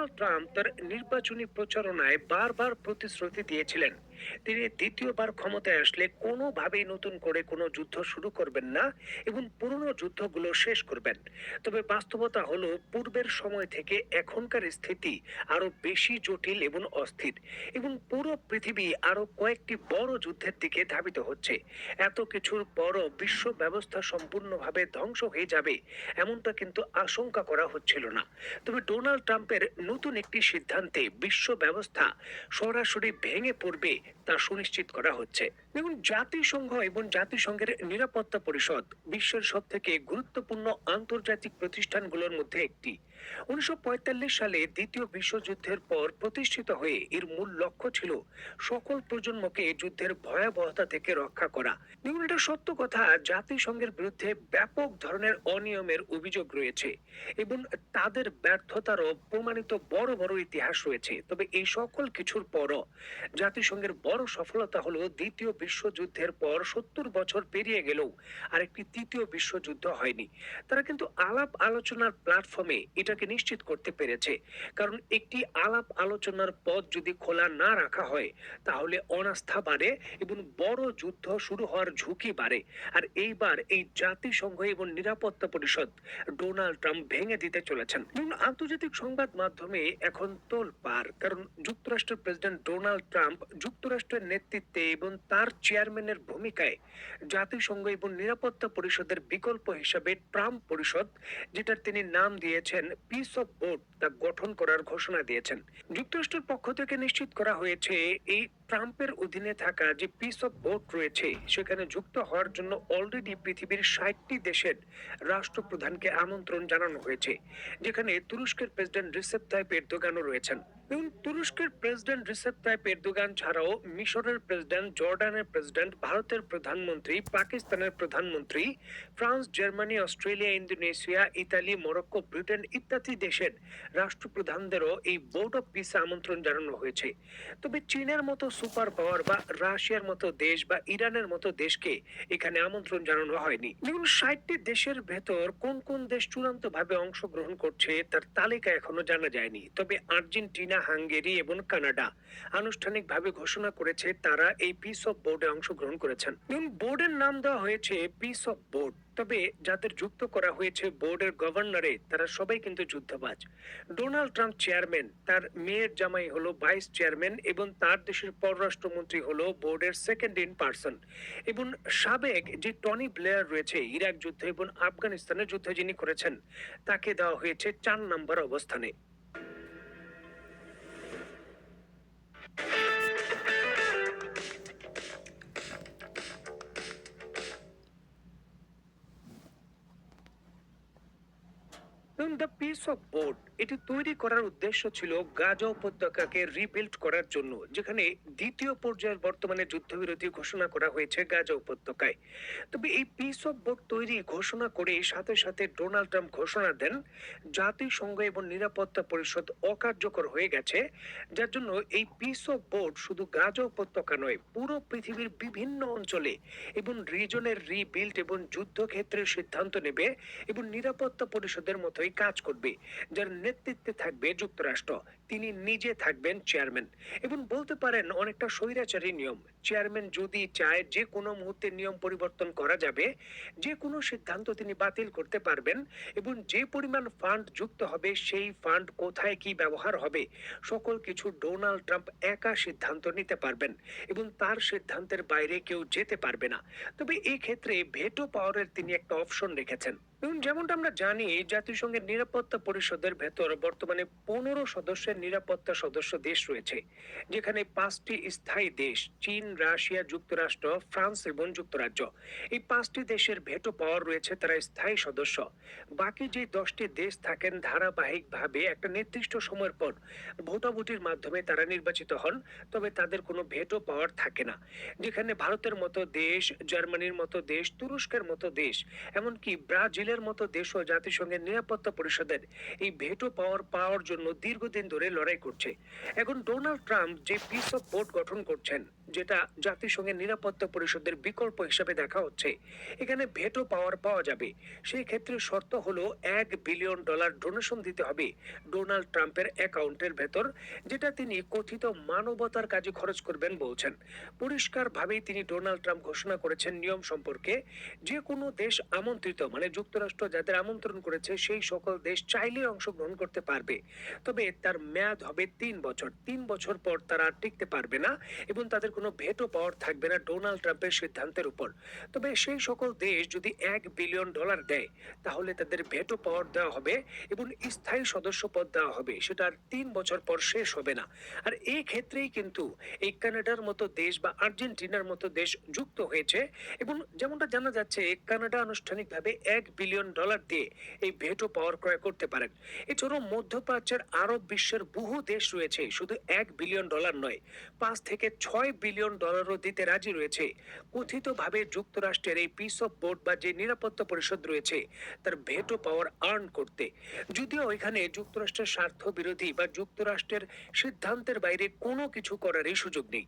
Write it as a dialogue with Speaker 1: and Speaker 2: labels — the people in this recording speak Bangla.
Speaker 1: ডোনাল্ড ট্রাম্প তার নির্বাচনী প্রচারণায় বারবার প্রতিশ্রুতি দিয়েছিলেন তিনি দ্বিতীয়বার ক্ষমতায় আসলে কোনোভাবেই নতুন করে কোনো যুদ্ধ শুরু করবেন না এবং পুরনো যুদ্ধগুলো শেষ করবেন। তবে বাস্তবতা হলো পূর্বের সময় থেকে এখনকার স্থিতি আরো বেশি জটিল এবং অস্থির, এবং পুরো পৃথিবী আরো কয়েকটি বড় যুদ্ধের দিকে ধাবিত হচ্ছে। এত কিছুর পরও বিশ্ব ব্যবস্থা সম্পূর্ণভাবে ধ্বংস হয়ে যাবে এমনটা কিন্তু আশঙ্কা করা হচ্ছিল না। তবে ডোনাল্ড ট্রাম্পের নতুন একটি সিদ্ধান্তে বিশ্ব ব্যবস্থা সরাসরি ভেঙে পড়বে তা সুনিশ্চিত করা হচ্ছে। দেখুন, জাতিসংঘ এবং জাতিসংঘের নিরাপত্তা পরিষদ বিশ্বের সব থেকে গুরুত্বপূর্ণ আন্তর্জাতিক প্রতিষ্ঠানগুলোর মধ্যে একটি। 1945 সালে দ্বিতীয় বিশ্বযুদ্ধের পর প্রতিষ্ঠিত হয়ে এর মূল লক্ষ্য ছিল সকল প্রজন্মকে যুদ্ধের ভয়াবহতা থেকে রক্ষা করা। দেখুন, এটা সত্য কথা, জাতিসংঘের বিরুদ্ধে ব্যাপক ধরনের অনিয়মের অভিযোগ রয়েছে এবং তাদের ব্যর্থতারও প্রমাণিত বড় বড় ইতিহাস রয়েছে। তবে এই সকল কিছুর পরও জাতিসংঘের বড় সফলতা হলো দ্বিতীয় বিশ্বযুদ্ধের পর 70 বছর পেরিয়ে গেলেও আরেকটি তৃতীয় বিশ্বযুদ্ধ হয়নি। তারা কিন্তু আলাপ আলোচনার প্ল্যাটফর্মে এটাকে নিশ্চিত করতে পেরেছে। কারণ একটি আলাপ আলোচনার পথ যদি খোলা না রাখা হয় তাহলে অনাস্থা বাড়ে এবং বড় যুদ্ধ শুরু হওয়ার ঝুঁকি বাড়ে। আর এইবার এই জাতিসংঘ এবং নিরাপত্তা পরিষদ ডোনাল্ড ট্রাম্প ভেঙে দিতে চলেছেন। এবং আন্তর্জাতিক সংবাদ মাধ্যমে এখন তোলপাড়, কারণ যুক্তরাষ্ট্রের প্রেসিডেন্ট ডোনাল্ড ট্রাম্প যুক্তরাষ্ট্রের নেতৃত্বে এবং তার চেয়ারম্যানের ভূমিকায় জাতিসংঘ এবং নিরাপত্তা পরিষদের বিকল্প হিসাবে ট্রাম্প পরিষদ, যেটার তিনি নাম দিয়েছেন পিস অফ বোর্ড, তা গঠন করার ঘোষণা দিয়েছেন। যুক্তরাষ্ট্রের পক্ষ থেকে নিশ্চিত করা হয়েছে এই ট্রাম্পের অধীনে থাকা যে পিস অফ বোর্ড রয়েছে সেখানে যুক্ত হওয়ার জন্য অলরেডি পৃথিবীর 60টি দেশের রাষ্ট্রপ্রধানকে আমন্ত্রণ জানানো হয়েছে, যেখানে তুরস্কের প্রেসিডেন্ট রিসেপ তাইপ এরদোগানও রয়েছেন। এবং তুরস্কের প্রেসিডেন্ট রিসেপ তাইপ এরদোগান ছাড়াও মিশরের প্রেসিডেন্ট, জর্ডানের প্রেসিডেন্ট, ভারতের প্রধানমন্ত্রী, পাকিস্তানের প্রধানমন্ত্রী, France, Germany, Australia, Indonesia, Italy, Morocco, Britain ইত্যাদি দেশের রাষ্ট্রপ্রধানদেরও এই বোর্ড অফ পিসে আমন্ত্রণ জানানো হয়েছে। তবে চীনের মতো সুপার পাওয়ার বা রাশিয়ার মতো দেশ বা ইরানের মতো দেশকে এখানে আমন্ত্রণ জানানো হয়নি। যেমন 60টি দেশের ভেতর কোন কোন দেশ চূড়ান্ত ভাবে অংশগ্রহণ করছে তার তালিকা এখনো জানা যায়নি। তবে আর্জেন্টিনা, হাঙ্গেরি এবং কানাডা আনুষ্ঠানিকভাবে ঘোষণা করেছে তারা এই পিস অফ বোর্ডে অংশগ্রহণ করেছেন। এবং বোর্ডের নাম দেওয়া হয়েছে পিস অফ বোর্ড। তবে যাদের যুক্ত করা হয়েছে বোর্ডের গভর্নরে তারা সবাই কিন্তু যুদ্ধবাজ। ডোনাল্ড ট্রাম্প চেয়ারম্যান, তার মেয়ের জামাই হলো ভাইস চেয়ারম্যান এবং তার দেশের পররাষ্ট্রমন্ত্রী হলো বোর্ডের সেকেন্ড ইন পার্সন। এবং সাবেক যে টনি ব্লেয়ার রয়েছে ইরাক যুদ্ধ এবং আফগানিস্তানের যুদ্ধ যিনি করেছেন, তাকে দেওয়া হয়েছে 4 নম্বর অবস্থানে। দ্য পিস অফ বোর্ড এটি তৈরি করার উদ্দেশ্য ছিল গাজা উপত্যকাকে রিবিল্ড করার জন্য, যেখানে দ্বিতীয় পর্যায়ের বর্তমানে যুদ্ধবিরতি ঘোষণা করা হয়েছে গাজা উপত্যকায়। তবে এই পিস অফ বোর্ড তৈরি ঘোষণা করে সাথে সাথে ডোনাল্ড ট্রাম্প ঘোষণা দেন জাতিসংঘ এবং নিরাপত্তা পরিষদ অকার্যকর হয়ে গেছে, যার জন্য এই পিস অফ বোর্ড শুধু গাজা উপত্যকা নয়, পুরো পৃথিবীর বিভিন্ন অঞ্চলে এবং রিজনের রিবিল্ড এবং যুদ্ধক্ষেত্রের সিদ্ধান্ত নেবে এবং নিরাপত্তা পরিষদের মতোই কাজ করবে, যার নেতৃত্বে থাকবে যুক্তরাষ্ট্র। তিনি নিজে থাকবেন চেয়ারম্যান এবং বলতে পারেন অনেকটা স্বৈরাচারী নিয়ম। চেয়ারম্যান যদি চায় যে কোনো মুহূর্তে নিয়ম পরিবর্তন করা যাবে, যে কোনো সিদ্ধান্ত তিনি বাতিল করতে পারবেন এবং যে পরিমাণ ফান্ড যুক্ত হবে সেই ফান্ড কোথায় কি ব্যবহার হবে সকল কিছু ডোনাল্ড ট্রাম্প একা সিদ্ধান্ত নিতে পারবেন এবং তার সিদ্ধান্তের বাইরে কেউ যেতে পারবে না। তবে এই ক্ষেত্রে ভেটো পাওয়ারের তিনি একটা অপশন রেখেছেন। এবং যেমনটা আমরা জানি জাতিসংঘের নিরাপত্তা পরিষদের ভেতর বর্তমানে 15 সদস্যের নিরাপত্তা সদস্য দেশ রয়েছে, যেখানে 5টি স্থায়ী দেশ চীন, রাশিয়া, যুক্তরাষ্ট্র, ফ্রান্স এবং যুক্তরাজ্য। এই 5টি দেশের ভেটো পাওয়ার রয়েছে, তারা স্থায়ী সদস্য। বাকি যে 10টি দেশ থাকেন ধারাবাহিকভাবে একটা নির্দিষ্ট সময়ের পর ভোটাভুটির মাধ্যমে তারা নির্বাচিত হন, তবে তাদের কোনো ভেটো পাওয়ার থাকে না। যেখানে ভারতের মতো দেশ, জার্মানির মতো দেশ, তুরস্কের মতো দেশ, এমনকি ব্রাজিলের মতো দেশও জাতিসংঘের নিরাপত্তা পরিষদের এই ভেটো পাওয়ার জন্য দীর্ঘদিন ধরে লড়াই করছে। এখন ডোনাল্ড ট্রাম্প যে পিস অফ বোর্ড গঠন করছেন যেটা জাতিসংঘের নিরাপত্তা পরিষদের বিকল্প হিসাবে দেখা হচ্ছে। এখানে ভেটো পাওয়ার পাওয়া যাবে। সেই ক্ষেত্রে শর্ত হলো $1 বিলিয়ন ডোনেশন দিতে হবে ডোনাল্ড ট্রাম্পের অ্যাকাউন্টের ভেতর, যেটা তিনি কথিত মানবতার কাজে খরচ করবেন বলছেন। পরিষ্কারভাবেই তিনি ডোনাল্ড ট্রাম্প ঘোষণা করেছেন নিয়ম সম্পর্কে। যে কোনো দেশ আমন্ত্রিত, মানে যুক্তরাষ্ট্র যাদের আমন্ত্রণ করেছে সেই সকল দেশ চাইলে অংশগ্রহণ করতে পারবে। তবে তার মেয়াদ হবে 3 বছর। 3 বছর পর তারা আর টিকতে পারবে না এবং তাদের কোনো ভেটো পাওয়ার থাকবে না ডোনাল্ড ট্রাম্পের সিদ্ধান্তের উপর। তবে সেই সকল দেশ যদি $1 বিলিয়ন দেয়, তাহলে তাদের ভেটো পাওয়ার দেওয়া হবে এবং স্থায়ী সদস্য পদ দেওয়া হবে। সেটা আর 3 বছর পর শেষ হবে না। আর এই ক্ষেত্রেই কিন্তু এই কানাডার মতো দেশ বা আর্জেন্টিনার মতো দেশ যুক্ত হয়েছে। এবং যেমনটা জানা যাচ্ছে, কানাডা আনুষ্ঠানিকভাবে $1 বিলিয়ন দিয়ে এই ভেটো পাওয়ার ক্রয় করতে পারেন। এছাড়াও মধ্যপ্রাচ্যের আরব বিশ্বের বহু দেশ রয়েছে, শুধু $1 বিলিয়ন নয়, 5 থেকে 6 বিলিয়ন ডলারও দিতে রাজি রয়েছে। কথিতভাবে যুক্তরাষ্ট্রের এই পিস অফ বোর্ড বা যে নিরাপত্তা পরিষদ রয়েছে তার ভেটো পাওয়ার আর্ন করতে। যদিও এখানে যুক্তরাষ্ট্রের স্বার্থ বিরোধী বা যুক্তরাষ্ট্রের সিদ্ধান্তের বাইরে কোনো কিছু করারই সুযোগ নেই।